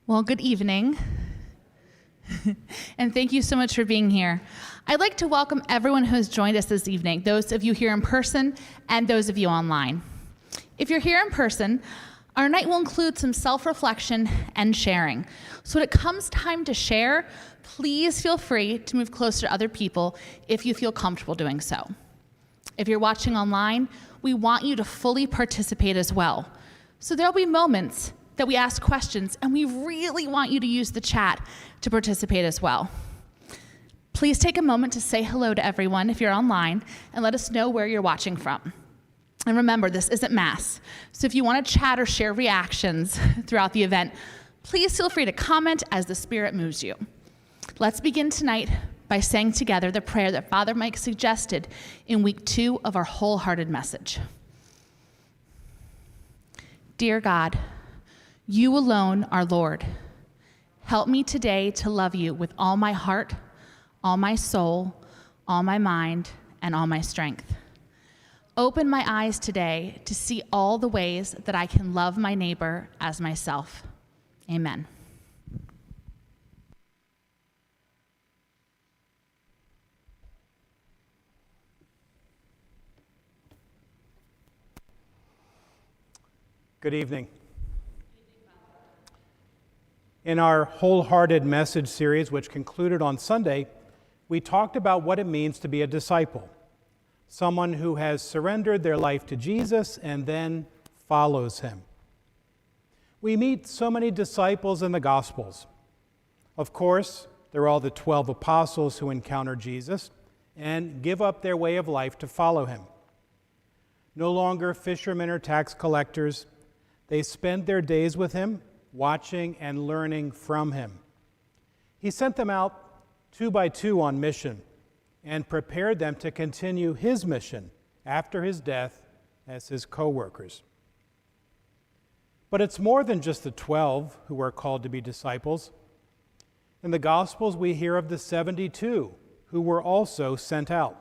Well, good evening, and thank you so much for being here. I'd like to welcome everyone who has joined us this evening, those of you here in person and those of you online. If you're here in person, our night will include some self-reflection and sharing. So when it comes time to share, please feel free to move closer to other people if you feel comfortable doing so. If you're watching online, we want you to fully participate as well. So there'll be moments that we ask questions, and we really want you to use the chat to participate as well. Please take a moment to say hello to everyone if you're online, and let us know where you're watching from. And remember, this isn't Mass, so if you want to chat or share reactions throughout the event, please feel free to comment as the Spirit moves you. Let's begin tonight by saying together the prayer that Father Mike suggested in week 2 of our wholehearted message. Dear God, you alone are Lord. Help me today to love you with all my heart, all my soul, all my mind, and all my strength. Open my eyes today to see all the ways that I can love my neighbor as myself. Amen. Good evening. In our Wholehearted Message series, which concluded on Sunday, we talked about what it means to be a disciple, someone who has surrendered their life to Jesus and then follows him. We meet so many disciples in the Gospels. Of course, there are all the 12 apostles who encounter Jesus and give up their way of life to follow him. No longer fishermen or tax collectors, they spend their days with him, watching and learning from him. He sent them out 2 by 2 on mission and prepared them to continue his mission after his death as his co-workers. But it's more than just the 12 who are called to be disciples. In the Gospels, we hear of the 72 who were also sent out.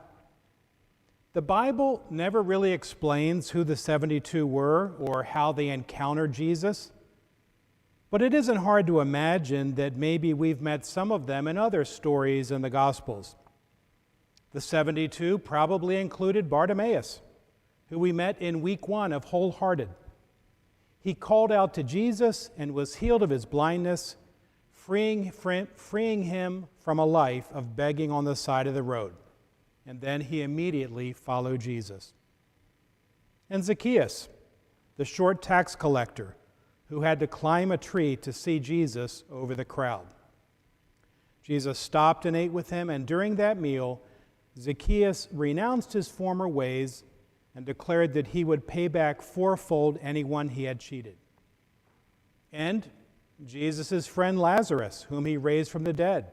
The Bible never really explains who the 72 were or how they encountered Jesus, but it isn't hard to imagine that maybe we've met some of them in other stories in the Gospels. The 72 probably included Bartimaeus, who we met in week 1 of Wholehearted. He called out to Jesus and was healed of his blindness, freeing him from a life of begging on the side of the road. And then he immediately followed Jesus. And Zacchaeus, the short tax collector, who had to climb a tree to see Jesus over the crowd. Jesus stopped and ate with him, and during that meal, Zacchaeus renounced his former ways and declared that he would pay back 4-fold anyone he had cheated. And Jesus' friend Lazarus, whom he raised from the dead.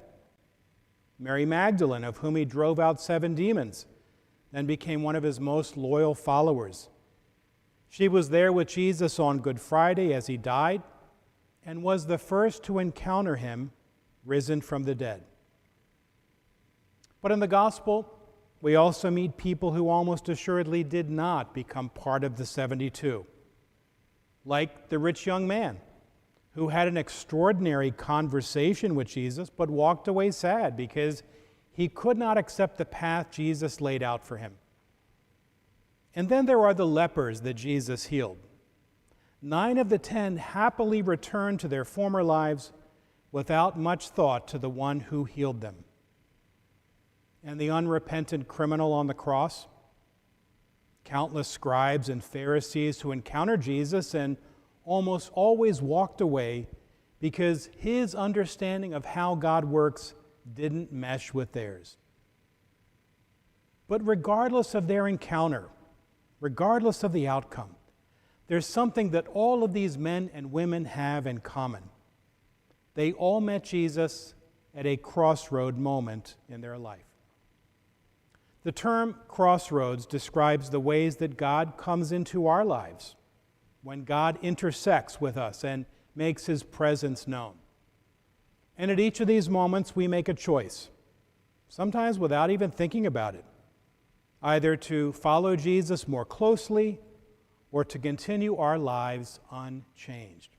Mary Magdalene, of whom he drove out 7 demons, then became one of his most loyal followers. She was there with Jesus on Good Friday as he died and was the first to encounter him risen from the dead. But in the gospel, we also meet people who almost assuredly did not become part of the 72, like the rich young man who had an extraordinary conversation with Jesus but walked away sad because he could not accept the path Jesus laid out for him. And then there are the lepers that Jesus healed. 9 of the 10 happily returned to their former lives without much thought to the one who healed them. And the unrepentant criminal on the cross, countless scribes and Pharisees who encountered Jesus and almost always walked away because his understanding of how God works didn't mesh with theirs. But regardless of their encounter, regardless of the outcome, there's something that all of these men and women have in common. They all met Jesus at a crossroad moment in their life. The term crossroads describes the ways that God comes into our lives when God intersects with us and makes his presence known. And at each of these moments, we make a choice, sometimes without even thinking about it, either to follow Jesus more closely or to continue our lives unchanged.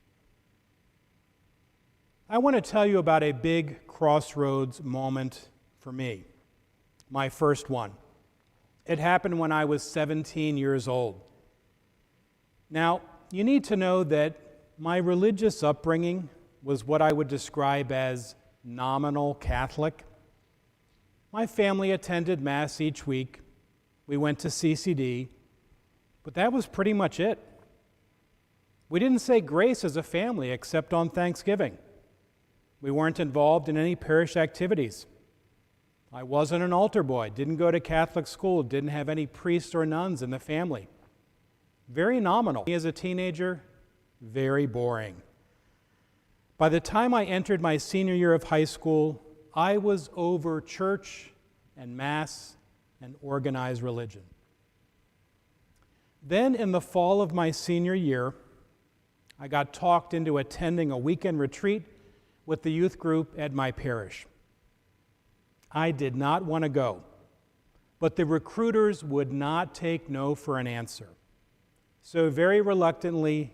I want to tell you about a big crossroads moment for me, my first one. It happened when I was 17 years old. Now, you need to know that my religious upbringing was what I would describe as nominal Catholic. My family attended Mass each week. We went to CCD, but that was pretty much it. We didn't say grace as a family except on Thanksgiving. We weren't involved in any parish activities. I wasn't an altar boy, didn't go to Catholic school, didn't have any priests or nuns in the family. Very nominal. As a teenager, very boring. By the time I entered my senior year of high school, I was over church and Mass and organized religion. Then in the fall of my senior year, I got talked into attending a weekend retreat with the youth group at my parish. I did not want to go, but the recruiters would not take no for an answer. So very reluctantly,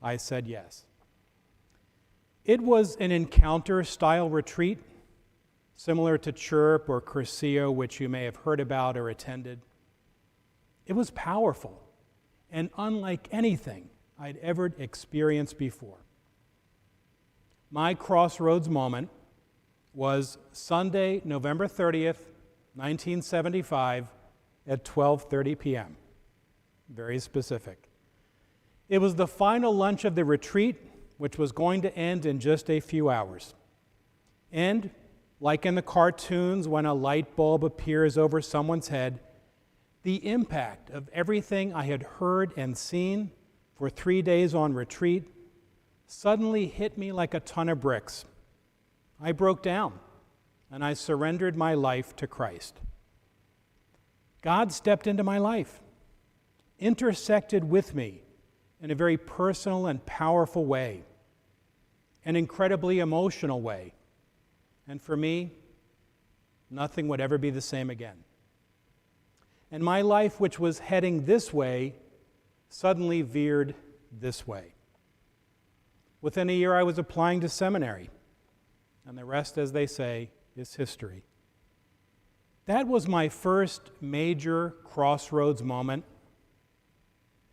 I said yes. It was an encounter-style retreat, similar to Chirp or Curcio, which you may have heard about or attended. It was powerful and unlike anything I'd ever experienced before. My crossroads moment was Sunday, November 30th, 1975, at 12:30 p.m. Very specific. It was the final lunch of the retreat, which was going to end in just a few hours. And, like in the cartoons when a light bulb appears over someone's head, the impact of everything I had heard and seen for 3 days on retreat suddenly hit me like a ton of bricks. I broke down, and I surrendered my life to Christ. God stepped into my life, intersected with me in a very personal and powerful way, an incredibly emotional way. And for me, nothing would ever be the same again. And my life, which was heading this way, suddenly veered this way. Within a year, I was applying to seminary, and the rest, as they say, is history. That was my first major crossroads moment,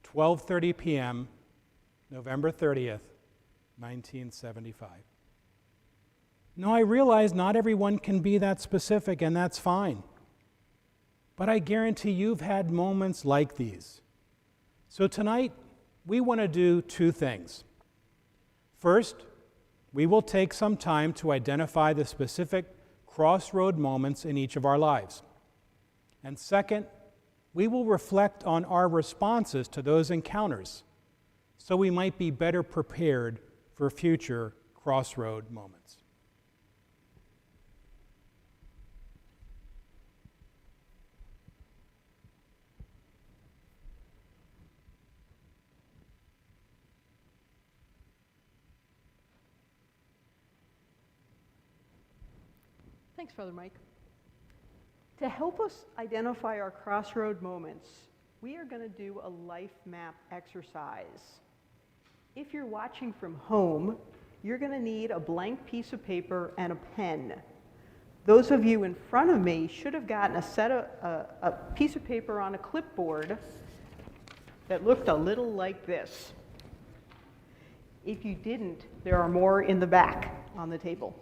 12:30 p.m., November 30th, 1975. Now, I realize not everyone can be that specific, and that's fine. But I guarantee you've had moments like these. So tonight, we want to do two things. First, we will take some time to identify the specific crossroad moments in each of our lives. And second, we will reflect on our responses to those encounters so we might be better prepared for future crossroad moments. Thanks, Father Mike. To help us identify our crossroad moments, we are going to do a life map exercise. If you're watching from home, you're going to need a blank piece of paper and a pen. Those of you in front of me should have gotten a piece of paper on a clipboard that looked a little like this. If you didn't, there are more in the back on the table.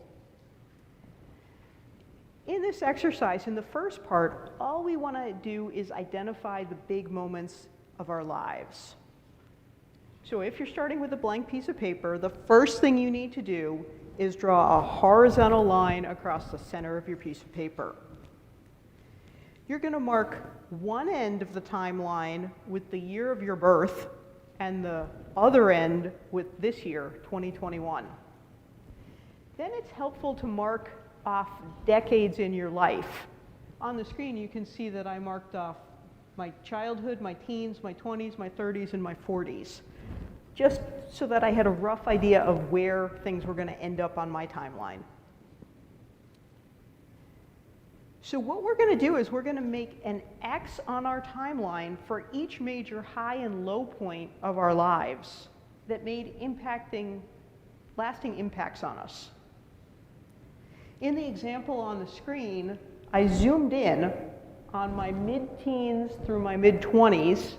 In this exercise, in the first part, all we want to do is identify the big moments of our lives. So if you're starting with a blank piece of paper, the first thing you need to do is draw a horizontal line across the center of your piece of paper. You're going to mark one end of the timeline with the year of your birth and the other end with this year, 2021. Then it's helpful to mark off decades in your life. On the screen, you can see that I marked off my childhood, my teens, my 20s, my 30s, and my 40s, just so that I had a rough idea of where things were going to end up on my timeline. So what we're going to do is we're going to make an X on our timeline for each major high and low point of our lives that made impacting lasting impacts on us. In the example on the screen, I zoomed in on my mid-teens through my mid-20s,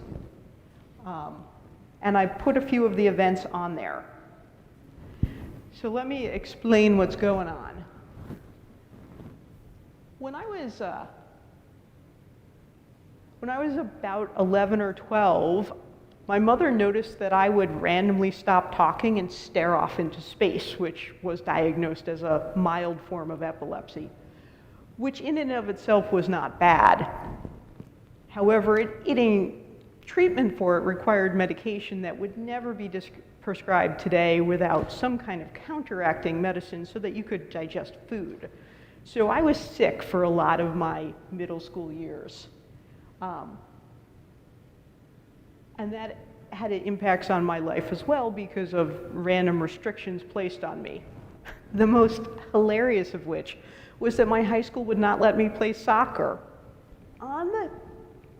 and I put a few of the events on there. So let me explain what's going on. When I was about 11 or 12, my mother noticed that I would randomly stop talking and stare off into space, which was diagnosed as a mild form of epilepsy, which in and of itself was not bad. However, treatment for it required medication that would never be prescribed today without some kind of counteracting medicine so that you could digest food. So I was sick for a lot of my middle school years. And that had impacts on my life as well because of random restrictions placed on me. The most hilarious of which was that my high school would not let me play soccer on the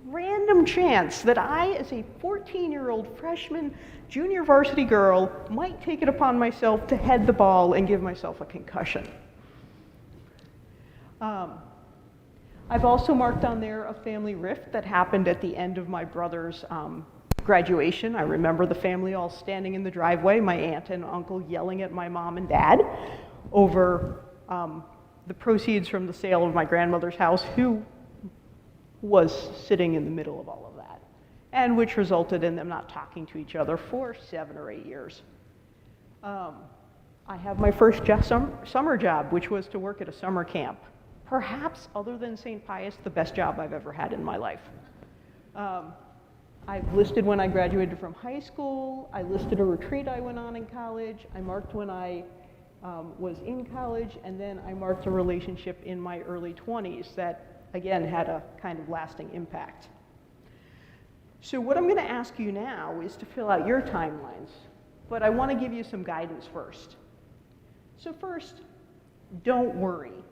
random chance that I, as a 14-year-old freshman junior varsity girl, might take it upon myself to head the ball and give myself a concussion. I've also marked on there a family rift that happened at the end of my brother's graduation. I remember the family all standing in the driveway, my aunt and uncle yelling at my mom and dad over the proceeds from the sale of my grandmother's house, who was sitting in the middle of all of that, and which resulted in them not talking to each other for 7 or 8 years. I have my first summer job, which was to work at a summer camp. Perhaps, other than St. Pius, the best job I've ever had in my life. I've listed when I graduated from high school. I listed a retreat I went on in college. I marked when I was in college, and then I marked a relationship in my early 20s that, again, had a kind of lasting impact. So what I'm going to ask you now is to fill out your timelines, but I want to give you some guidance first. So first, don't worry.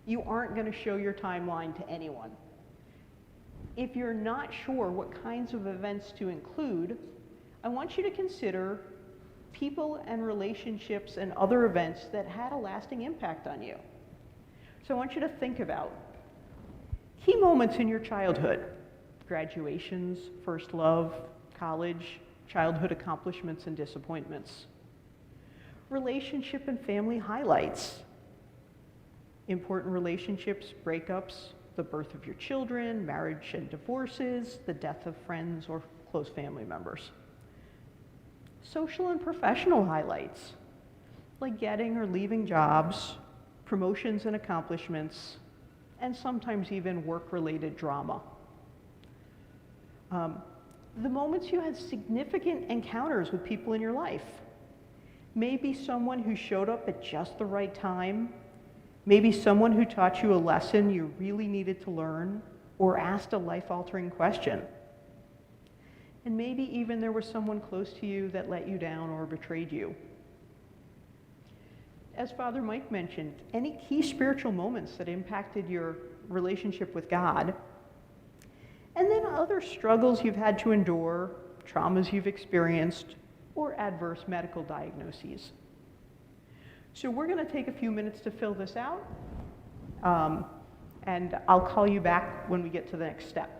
You aren't going to show your timeline to anyone. If you're not sure what kinds of events to include, I want you to consider people and relationships and other events that had a lasting impact on you. So I want you to think about key moments in your childhood: graduations, first love, college, childhood accomplishments and disappointments. Relationship and family highlights: important relationships, breakups, the birth of your children, marriage and divorces, the death of friends or close family members. Social and professional highlights, like getting or leaving jobs, promotions and accomplishments, and sometimes even work-related drama. The moments you had significant encounters with people in your life. Maybe someone who showed up at just the right time, maybe someone who taught you a lesson you really needed to learn, or asked a life-altering question. And maybe even there was someone close to you that let you down or betrayed you. As Father Mike mentioned, any key spiritual moments that impacted your relationship with God, and then other struggles you've had to endure, traumas you've experienced, or adverse medical diagnoses. So we're going to take a few minutes to fill this out, and I'll call you back when we get to the next step.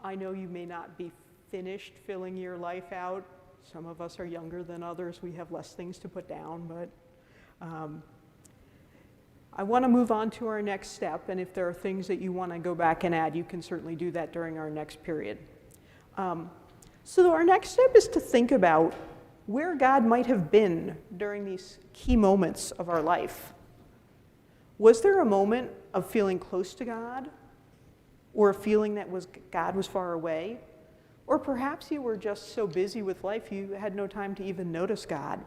I know you may not be finished filling your life out. Some of us are younger than others. We have less things to put down, but I want to move on to our next step, and if there are things that you want to go back and add, you can certainly do that during our next period. So our next step is to think about where God might have been during these key moments of our life. Was there a moment of feeling close to God, or a feeling that God was far away? Or perhaps you were just so busy with life you had no time to even notice God.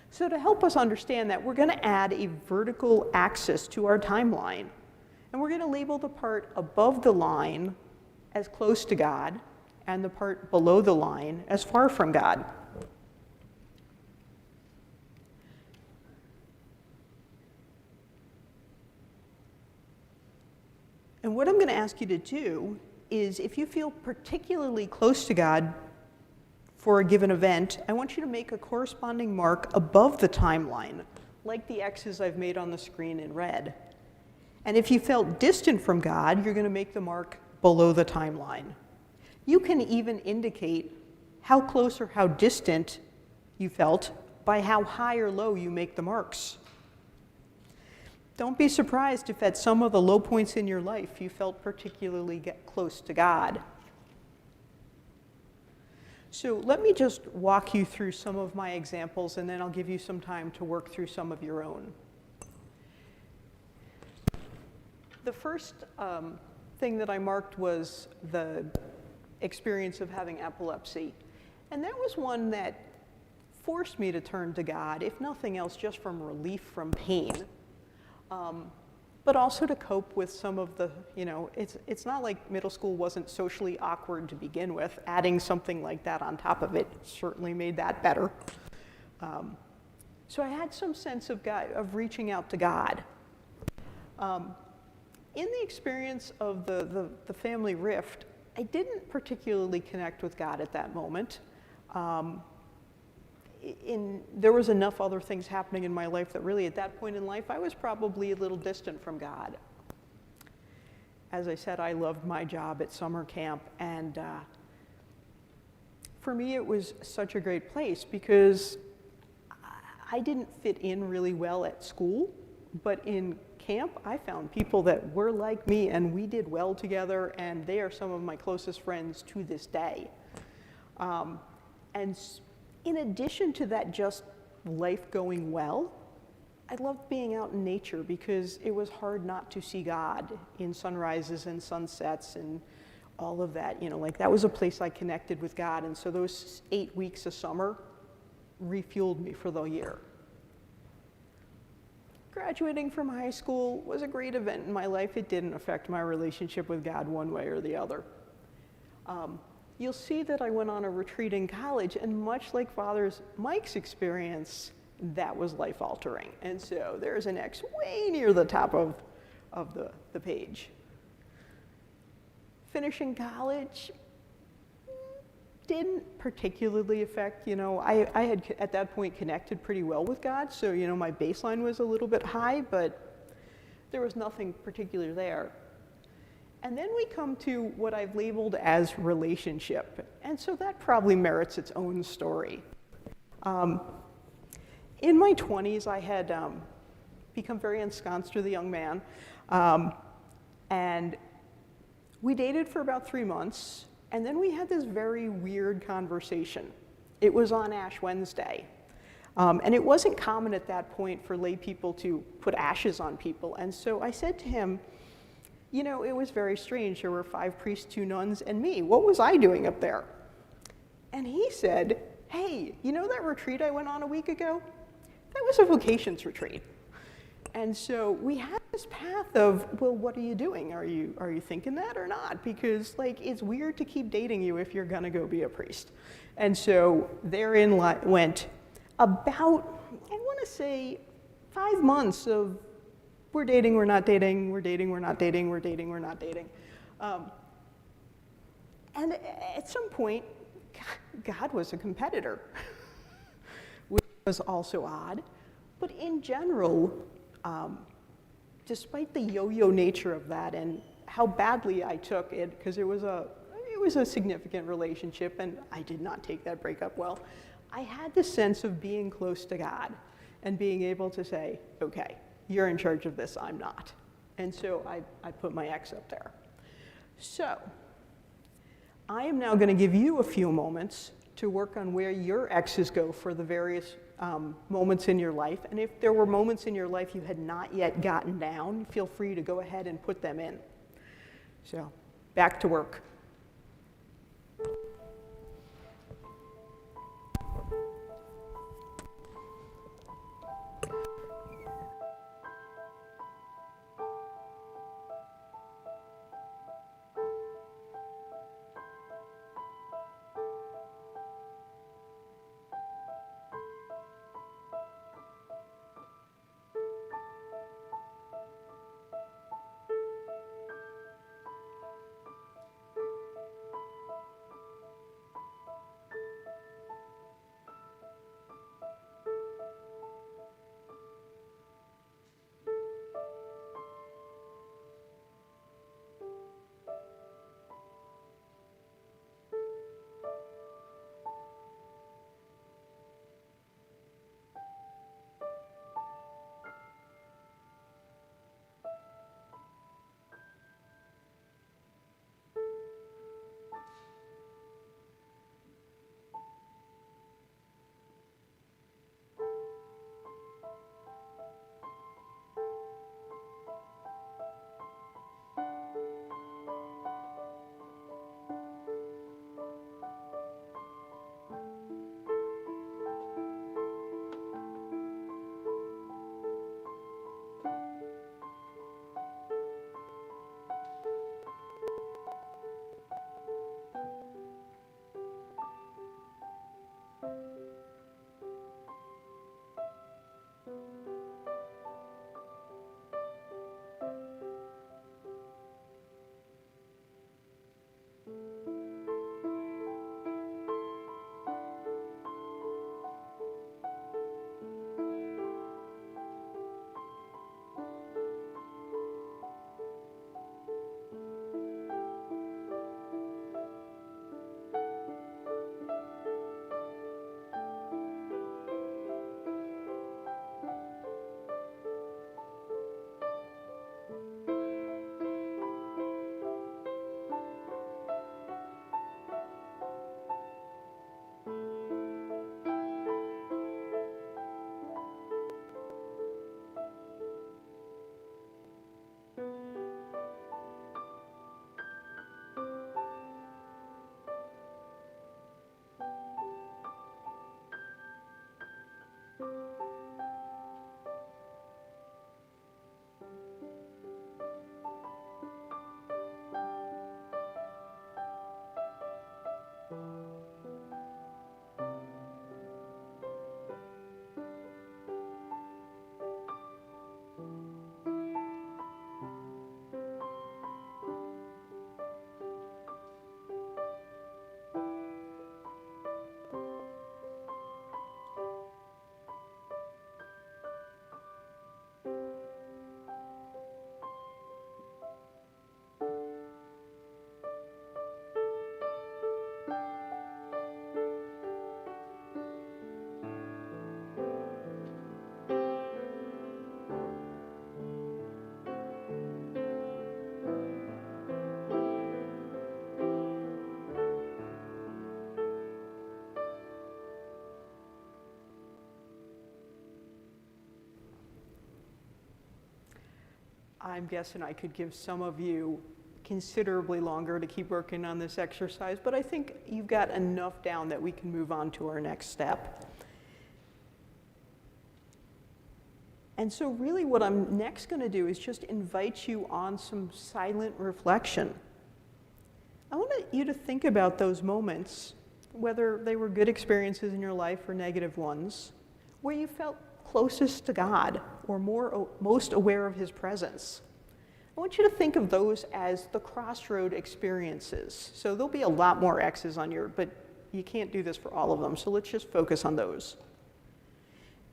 So to help us understand that, we're going to add a vertical axis to our timeline. And we're going to label the part above the line as close to God, and the part below the line as far from God. And what I'm going to ask you to do is, if you feel particularly close to God for a given event, I want you to make a corresponding mark above the timeline, like the X's I've made on the screen in red. And if you felt distant from God, you're going to make the mark below the timeline. You can even indicate how close or how distant you felt by how high or low you make the marks. Don't be surprised if at some of the low points in your life you felt particularly close to God. So let me just walk you through some of my examples, and then I'll give you some time to work through some of your own. The first thing that I marked was the experience of having epilepsy. And that was one that forced me to turn to God, if nothing else, just from relief from pain. But also to cope with some of the, it's not like middle school wasn't socially awkward to begin with. Adding something like that on top of it certainly made that better. So I had some sense of reaching out to God. In the experience of the family rift, I didn't particularly connect with God at that moment. There was enough other things happening in my life that really at that point in life I was probably a little distant from God. As I said, I loved my job at summer camp, and for me it was such a great place because I didn't fit in really well at school, but in camp I found people that were like me and we did well together, and they are some of my closest friends to this day. And in addition to that, just life going well, I loved being out in nature because it was hard not to see God in sunrises and sunsets and all of that. That was a place I connected with God, and so those 8 weeks of summer refueled me for the year. Graduating from high school was a great event in my life. It didn't affect my relationship with God one way or the other. You'll see that I went on a retreat in college, and much like Father Mike's experience, that was life-altering. And so there's an X way near the top of the page. Finishing college didn't particularly affect, I had at that point connected pretty well with God, so my baseline was a little bit high, but there was nothing particular there. And then we come to what I've labeled as relationship. And so that probably merits its own story. In my 20s, I had become very ensconced with a young man. And we dated for about 3 months. And then we had this very weird conversation. It was on Ash Wednesday. And it wasn't common at that point for lay people to put ashes on people. And so I said to him, it was very strange. There were 5 priests, 2 nuns, and me. What was I doing up there? And he said, hey, that retreat I went on a week ago? That was a vocations retreat. And so we had this path of, well, what are you doing? Are you thinking that or not? Because it's weird to keep dating you if you're gonna go be a priest. And so therein went about, I wanna say, 5 months of we're dating, we're not dating, we're dating, we're not dating, we're dating, we're not dating. And at some point, God was a competitor, which was also odd. But in general, despite the yo-yo nature of that and how badly I took it, because it was a significant relationship, and I did not take that breakup well. I had the sense of being close to God and being able to say, okay, you're in charge of this, I'm not. And so I put my ex up there. So I am now going to give you a few moments to work on where your exes go for the various moments in your life. And if there were moments in your life you had not yet gotten down, feel free to go ahead and put them in. So back to work. I'm guessing I could give some of you considerably longer to keep working on this exercise, but I think you've got enough down that we can move on to our next step. And so really what I'm next going to do is just invite you on some silent reflection. I want you to think about those moments, whether they were good experiences in your life or negative ones, where you felt closest to God or most aware of His presence. I want you to think of those as the crossroad experiences. So there'll be a lot more X's on your, but you can't do this for all of them, so let's just focus on those.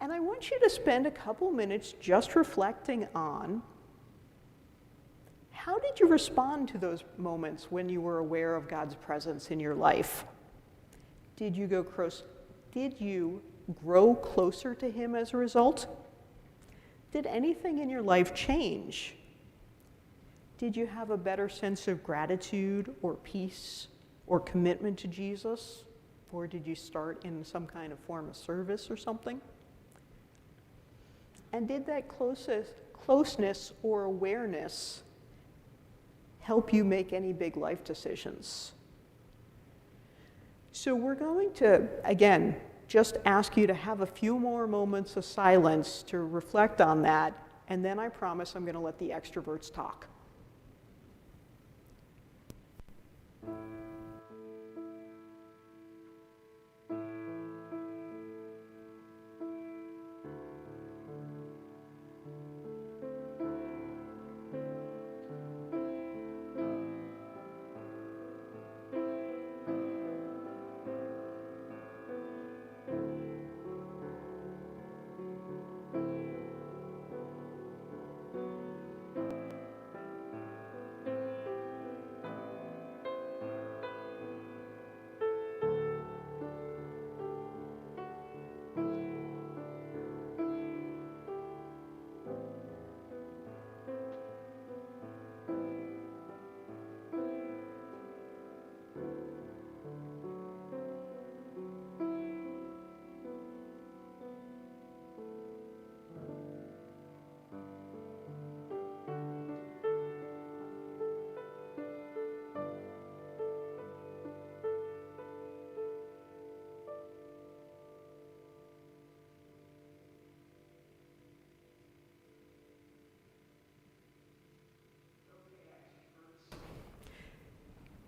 And I want you to spend a couple minutes just reflecting on how How did you respond to those moments when you were aware of God's presence in your life? Did you grow closer to Him as a result? Did anything in your life change? Did you have a better sense of gratitude or peace or commitment to Jesus? Or did you start in some kind of form of service or something? And did that closeness or awareness help you make any big life decisions? So we're going to, again, just ask you to have a few more moments of silence to reflect on that, and then I promise I'm going to let the extroverts talk.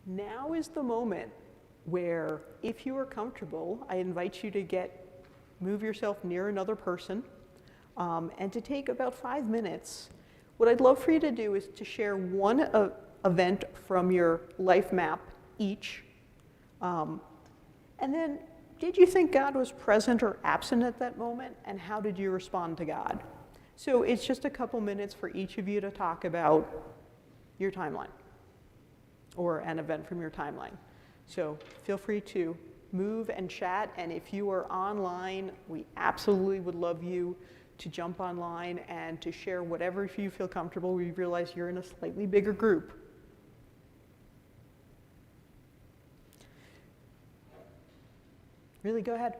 Now is the moment where, if you are comfortable, I invite you to move yourself near another person and to take about 5 minutes. What I'd love for you to do is to share one event from your life map each. And then, did you think God was present or absent at that moment? And how did you respond to God? So it's just a couple minutes for each of you to talk about your timeline, or an event from your timeline. So feel free to move and chat, and if you are online, we absolutely would love you to jump online and to share whatever you feel comfortable. We realize you're in a slightly bigger group. Really, go ahead.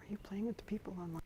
Are you playing with the people online?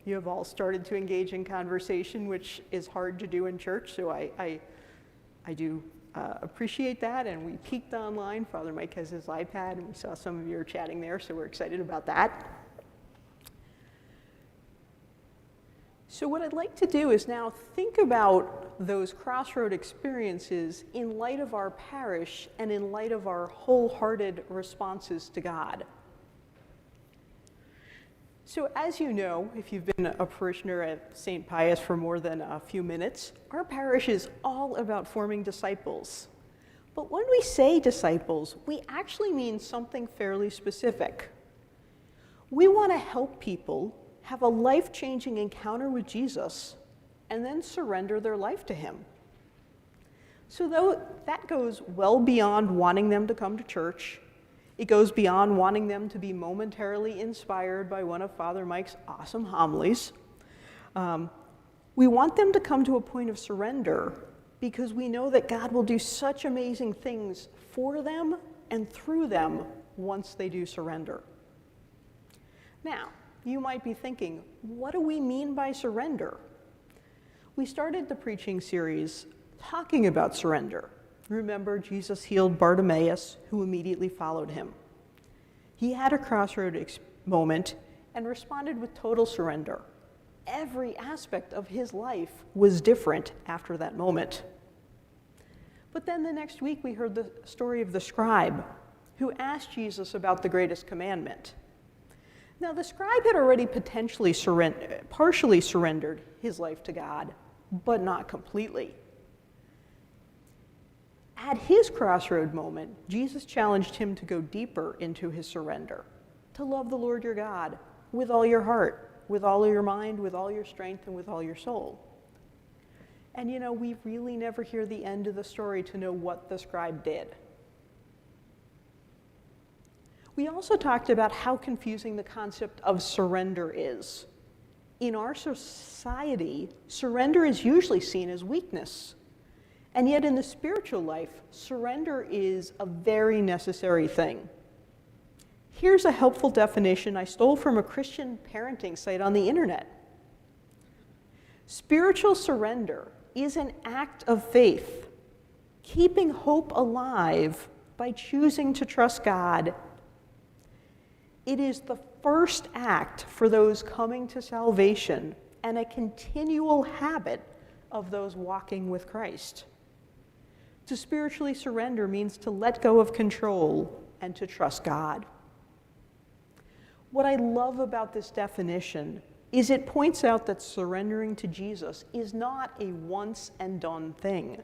You have all started to engage in conversation, which is hard to do in church, so I do appreciate that, and we peeked online. Father Mike has his iPad, and we saw some of you are chatting there, so we're excited about that. So what I'd like to do is now think about those crossroad experiences in light of our parish and in light of our wholehearted responses to God. So as you know, if you've been a parishioner at St. Pius for more than a few minutes, our parish is all about forming disciples. But when we say disciples, we actually mean something fairly specific. We want to help people have a life-changing encounter with Jesus and then surrender their life to him. So though that goes well beyond wanting them to come to church, it goes beyond wanting them to be momentarily inspired by one of Father Mike's awesome homilies. We want them to come to a point of surrender because we know that God will do such amazing things for them and through them once they do surrender. Now, you might be thinking, what do we mean by surrender? We started the preaching series talking about surrender. Remember, Jesus healed Bartimaeus, who immediately followed him. He had a crossroad moment and responded with total surrender. Every aspect of his life was different after that moment. But then the next week, we heard the story of the scribe who asked Jesus about the greatest commandment. Now, the scribe had already partially surrendered his life to God, but not completely. At his crossroad moment, Jesus challenged him to go deeper into his surrender, to love the Lord your God with all your heart, with all your mind, with all your strength, and with all your soul. And you know, we really never hear the end of the story to know what the scribe did. We also talked about how confusing the concept of surrender is. In our society, surrender is usually seen as weakness. And yet in the spiritual life, surrender is a very necessary thing. Here's a helpful definition I stole from a Christian parenting site on the internet. Spiritual surrender is an act of faith, keeping hope alive by choosing to trust God. It is the first act for those coming to salvation and a continual habit of those walking with Christ. To spiritually surrender means to let go of control and to trust God. What I love about this definition is it points out that surrendering to Jesus is not a once and done thing.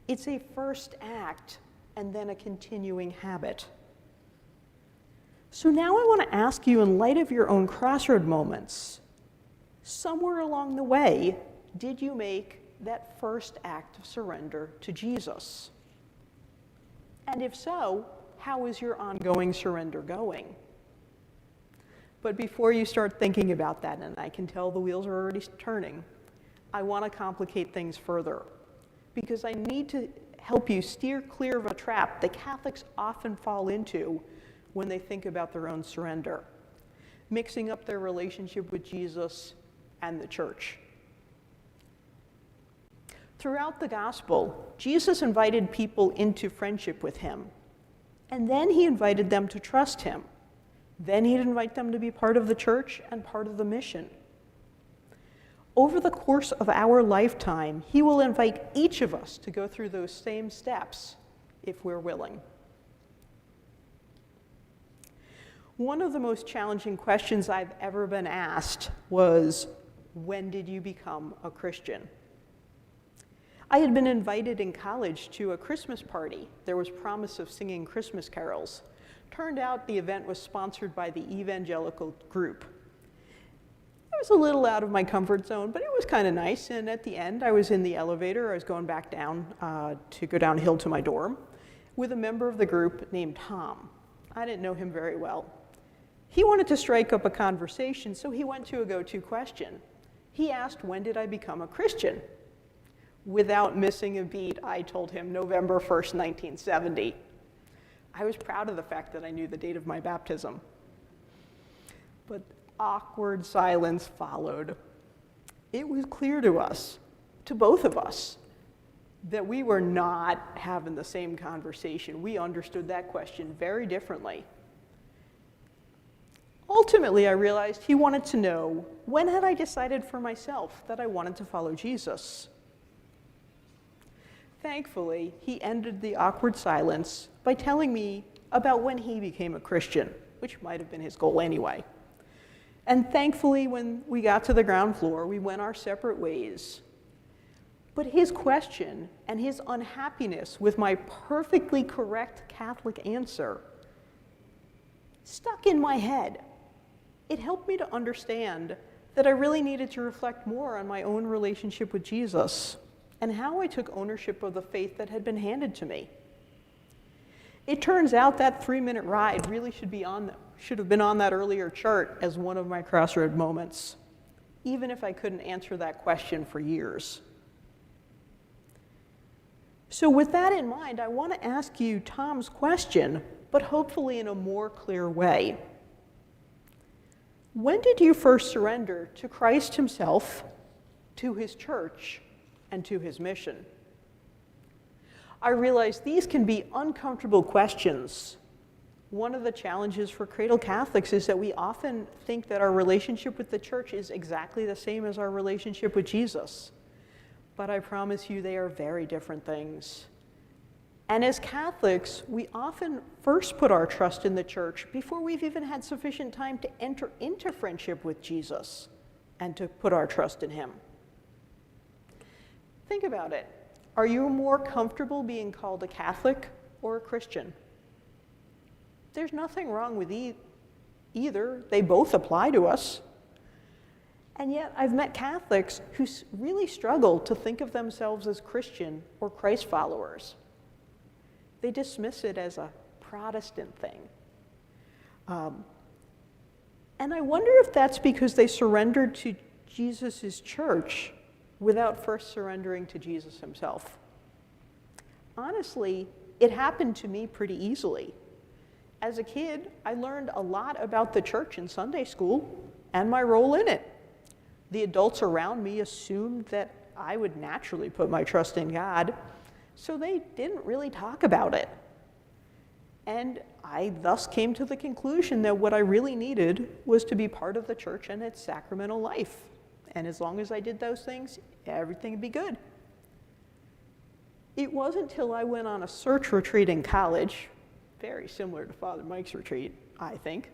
It's a first act and then a continuing habit. So now I want to ask you, in light of your own crossroad moments, somewhere along the way, did you make that first act of surrender to Jesus? And if so, how is your ongoing surrender going? But before you start thinking about that, and I can tell the wheels are already turning, I want to complicate things further, because I need to help you steer clear of a trap that Catholics often fall into when they think about their own surrender, mixing up their relationship with Jesus and the church. Throughout the gospel, Jesus invited people into friendship with him, and then he invited them to trust him. Then he'd invite them to be part of the church and part of the mission. Over the course of our lifetime, he will invite each of us to go through those same steps if we're willing. One of the most challenging questions I've ever been asked was, when did you become a Christian? I had been invited in college to a Christmas party. There was promise of singing Christmas carols. Turned out the event was sponsored by the evangelical group. It was a little out of my comfort zone, but it was kind of nice. And at the end, I was in the elevator. I was going back down to go downhill to my dorm with a member of the group named Tom. I didn't know him very well. He wanted to strike up a conversation, so he went to a go-to question. He asked, when did I become a Christian? Without missing a beat, I told him November 1st, 1970. I was proud of the fact that I knew the date of my baptism. But awkward silence followed. It was clear to us, to both of us, that we were not having the same conversation. We understood that question very differently. Ultimately, I realized he wanted to know, when had I decided for myself that I wanted to follow Jesus? Thankfully, he ended the awkward silence by telling me about when he became a Christian, which might have been his goal anyway. And thankfully, when we got to the ground floor, we went our separate ways. But his question and his unhappiness with my perfectly correct Catholic answer stuck in my head. It helped me to understand that I really needed to reflect more on my own relationship with Jesus and how I took ownership of the faith that had been handed to me. It turns out that 3-minute ride really should have been on that earlier chart as one of my crossroad moments, even if I couldn't answer that question for years. So with that in mind, I want to ask you Tom's question, but hopefully in a more clear way. When did you first surrender to Christ himself, to his church, and to his mission? I realize these can be uncomfortable questions. One of the challenges for cradle Catholics is that we often think that our relationship with the church is exactly the same as our relationship with Jesus. But I promise you they are very different things. And as Catholics, we often first put our trust in the church before we've even had sufficient time to enter into friendship with Jesus and to put our trust in him. Think about it. Are you more comfortable being called a Catholic or a Christian? There's nothing wrong with either. They both apply to us. And yet I've met Catholics who really struggle to think of themselves as Christian or Christ followers. They dismiss it as a Protestant thing. And I wonder if that's because they surrendered to Jesus' church without first surrendering to Jesus himself. Honestly, it happened to me pretty easily. As a kid, I learned a lot about the church in Sunday school and my role in it. The adults around me assumed that I would naturally put my trust in God, so they didn't really talk about it. And I thus came to the conclusion that what I really needed was to be part of the church and its sacramental life. And as long as I did those things, everything would be good. It wasn't until I went on a search retreat in college, very similar to Father Mike's retreat, I think,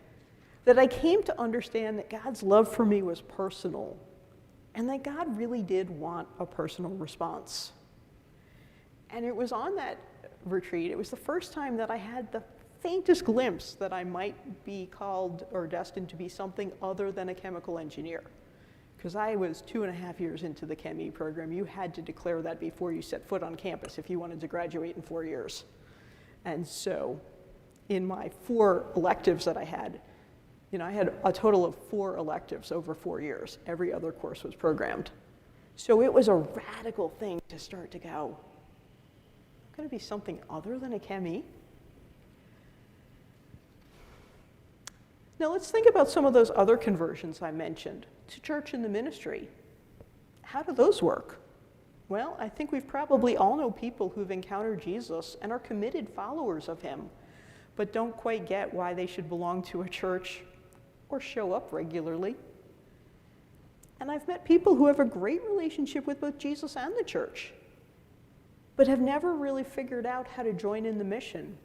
that I came to understand that God's love for me was personal, and that God really did want a personal response. And it was on that retreat, it was the first time that I had the faintest glimpse that I might be called or destined to be something other than a chemical engineer. Because I was 2.5 years into the Chem-E program. You had to declare that before you set foot on campus if you wanted to graduate in 4 years. And so in my 4 electives that I had a total of 4 electives over 4 years. Every other course was programmed. So it was a radical thing to start to go, I'm going to be something other than a Chem-E? Now let's think about some of those other conversions I mentioned to church and the ministry. How do those work? Well, I think we've probably all know people who've encountered Jesus and are committed followers of him, but don't quite get why they should belong to a church or show up regularly. And I've met people who have a great relationship with both Jesus and the church, but have never really figured out how to join in the mission.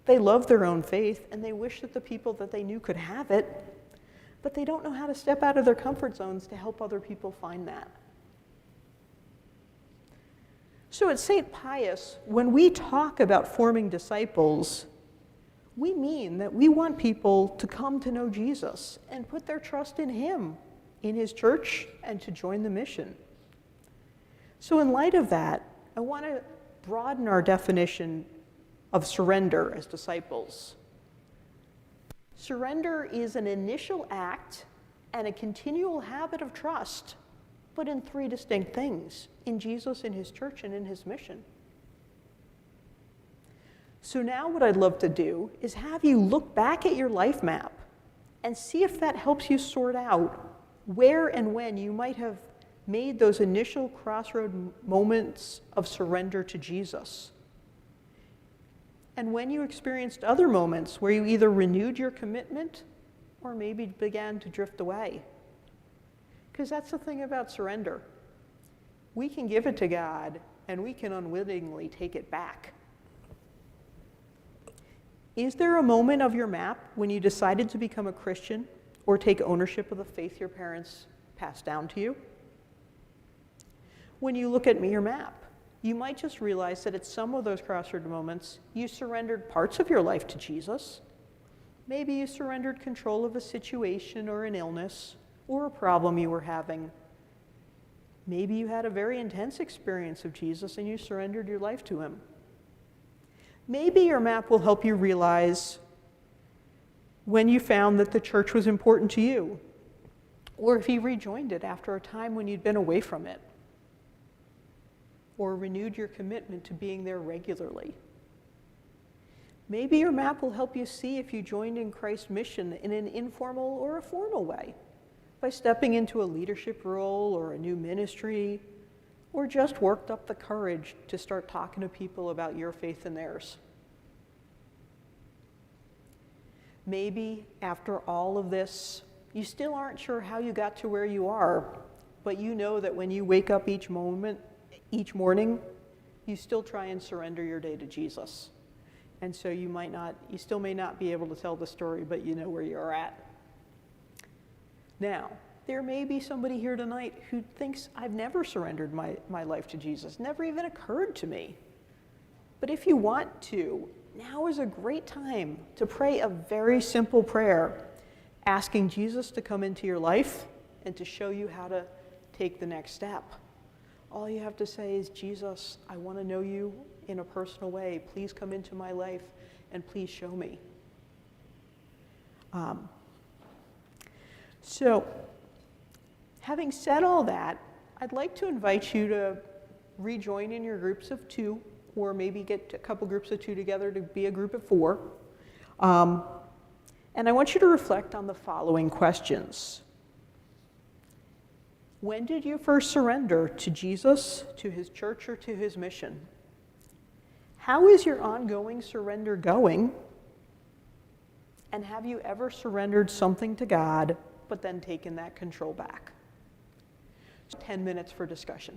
They love their own faith, and they wish that the people that they knew could have it, but they don't know how to step out of their comfort zones to help other people find that. So at St. Pius, when we talk about forming disciples, we mean that we want people to come to know Jesus and put their trust in him, in his church, and to join the mission. So in light of that, I want to broaden our definition of surrender as disciples. Surrender is an initial act and a continual habit of trust, but in 3 distinct things: in Jesus, in his church, and in his mission. So now what I'd love to do is have you look back at your life map and see if that helps you sort out where and when you might have made those initial crossroad moments of surrender to Jesus. And when you experienced other moments where you either renewed your commitment or maybe began to drift away. Because that's the thing about surrender. We can give it to God, and we can unwittingly take it back. Is there a moment of your map when you decided to become a Christian or take ownership of the faith your parents passed down to you? When you look at your map, you might just realize that at some of those crossroad moments, you surrendered parts of your life to Jesus. Maybe you surrendered control of a situation or an illness or a problem you were having. Maybe you had a very intense experience of Jesus and you surrendered your life to him. Maybe your map will help you realize when you found that the church was important to you, or if you rejoined it after a time when you'd been away from it, or renewed your commitment to being there regularly. Maybe your map will help you see if you joined in Christ's mission in an informal or a formal way, by stepping into a leadership role or a new ministry, or just worked up the courage to start talking to people about your faith and theirs. Maybe after all of this, you still aren't sure how you got to where you are, but you know that when you wake up each morning, you still try and surrender your day to Jesus. And so you still may not be able to tell the story, but you know where you're at. Now, there may be somebody here tonight who thinks, I've never surrendered my life to Jesus, never even occurred to me. But if you want to, now is a great time to pray a very simple prayer, asking Jesus to come into your life and to show you how to take the next step. All you have to say is, Jesus, I want to know you in a personal way. Please come into my life and please show me. So, having said all that, I'd like to invite you to rejoin in your groups of two, or maybe get a couple groups of two together to be a group of four. And I want you to reflect on the following questions. When did you first surrender to Jesus, to his church, or to his mission? How is your ongoing surrender going? And have you ever surrendered something to God, but then taken that control back? 10 minutes for discussion.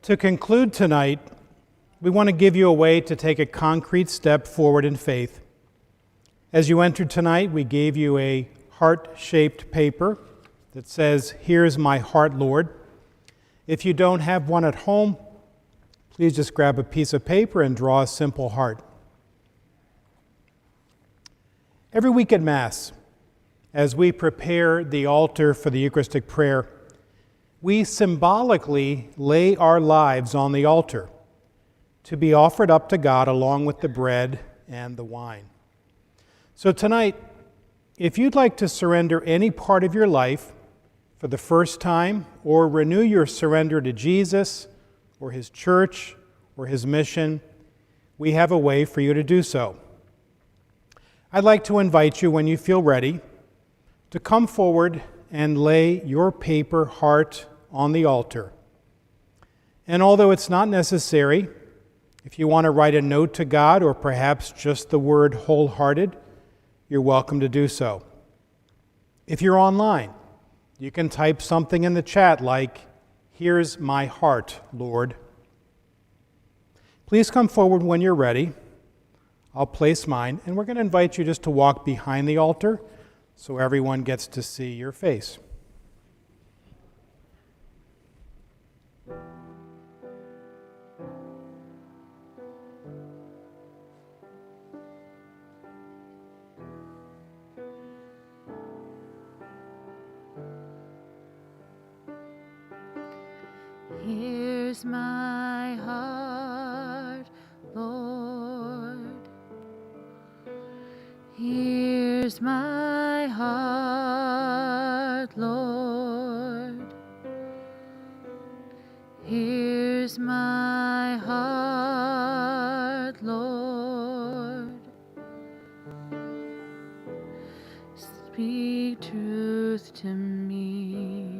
To conclude tonight, we want to give you a way to take a concrete step forward in faith. As you entered tonight, we gave you a heart-shaped paper that says, "Here's my heart, Lord." If you don't have one at home, please just grab a piece of paper and draw a simple heart. Every week at Mass, as we prepare the altar for the Eucharistic prayer, we symbolically lay our lives on the altar to be offered up to God along with the bread and the wine. So tonight, if you'd like to surrender any part of your life for the first time, or renew your surrender to Jesus or His church or His mission, we have a way for you to do so. I'd like to invite you, when you feel ready, to come forward and lay your paper heart on the altar. And although it's not necessary, if you want to write a note to God or perhaps just the word wholehearted, you're welcome to do so. If you're online, you can type something in the chat like, "Here's my heart, Lord." Please come forward when you're ready. I'll place mine, and we're going to invite you just to walk behind the altar so everyone gets to see your face. Here's my heart, Lord. Here's my heart, Lord. Here's my heart, Lord. Speak truth to me.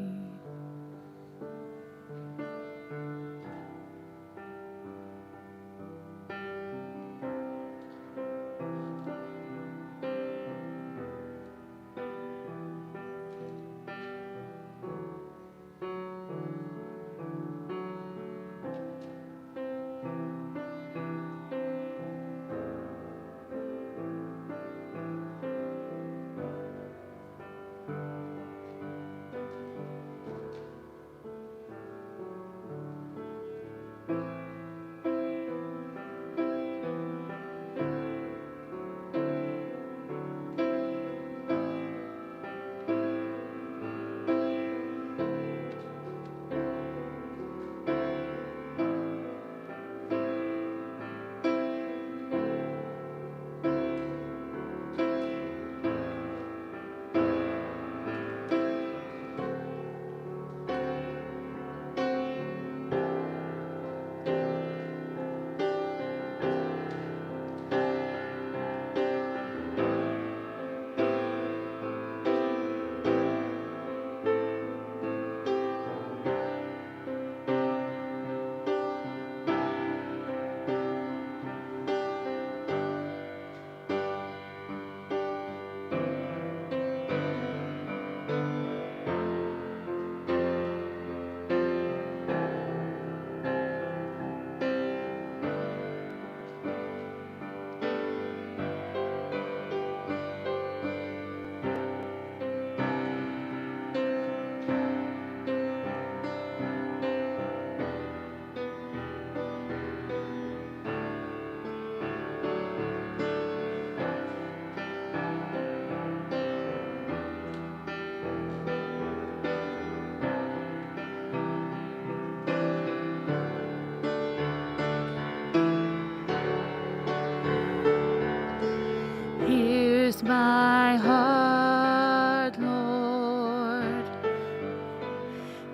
Here's my heart, Lord.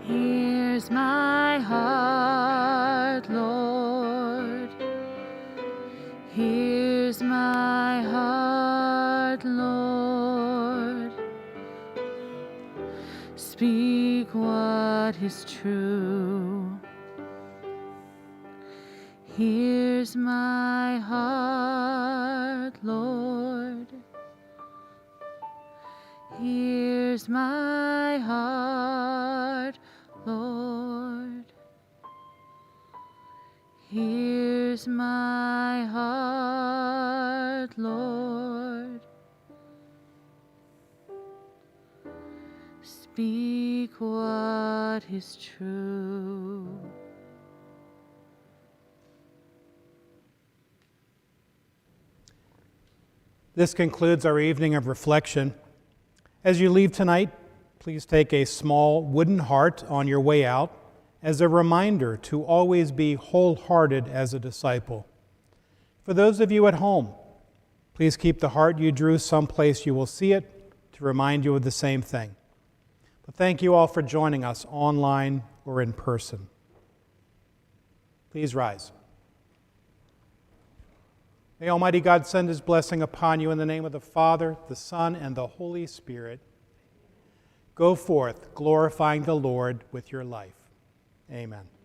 Here's my heart, Lord. Here's my heart, Lord. Speak what is true. Here's my heart, Lord. Here's my heart, Lord. Here's my heart, Lord. Speak what is true. This concludes our evening of reflection. As you leave tonight, please take a small wooden heart on your way out as a reminder to always be wholehearted as a disciple. For those of you at home, please keep the heart you drew someplace you will see it to remind you of the same thing. But thank you all for joining us online or in person. Please rise. May Almighty God send His blessing upon you in the name of the Father, the Son, and the Holy Spirit. Go forth, glorifying the Lord with your life. Amen.